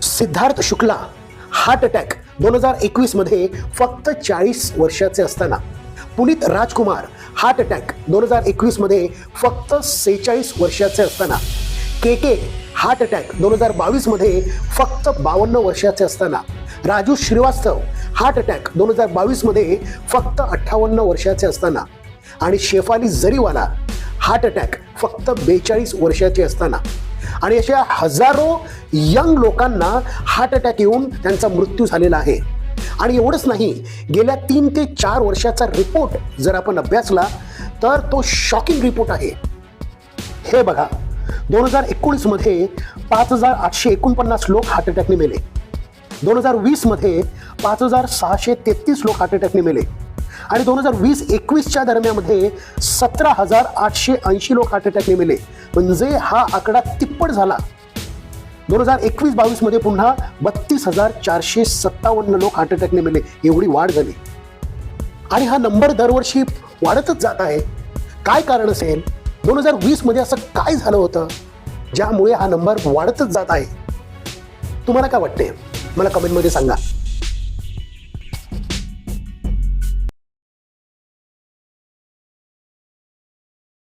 Siddharth Shukla heart attack 2021 मध्ये फक्त 40 वर्षाचे असताना, पुनीत राजकुमार हार्ट अटॅक 2021 मध्ये फक्त 46 वर्षाचे असताना, के हार्ट अटॅक 2022 मध्ये फक्त 52 वर्षाचे असताना, राजू श्रीवास्तव हार्ट अटॅक 2022 मध्ये फक्त 58 वर्षाचे असताना आणि शेफाली जरीवाला हार्ट अटॅक फक्त 42 वर्षाचे असताना आणि अशा हजारो यंग लोकांना हार्ट अटॅक येऊन त्यांचा मृत्यू झालेला आहे. आणि एवढंच नाही, गेल्या 3 ते 4 वर्षाचा रिपोर्ट जर आपण अभ्यासला तर तो शॉकिंग रिपोर्ट आहे. हे बघा, 2019 मध्ये 5849 लोक हार्ट अटॅकने मेले, 2020 मध्ये 5633 लोक हार्ट अटॅकने मेले आणि 2020-21च्या दरम्यानमध्ये 17,880 लोक हार्ट अटॅकने मेले. म्हणजे हा आकडा तिप्पट झाला. 2021-22 मध्ये पुन्हा 32,457 लोक हार्ट अटॅकने मेले. एवढी वाढ झाली आणि हा नंबर दरवर्षी वाढतच जात आहे. काय कारण असेल? 2020 मध्ये असं काय झालं होतं ज्यामुळे हा नंबर वाढतच जात आहे? तुम्हाला काय वाटते? मला कमेंटमध्ये सांगा.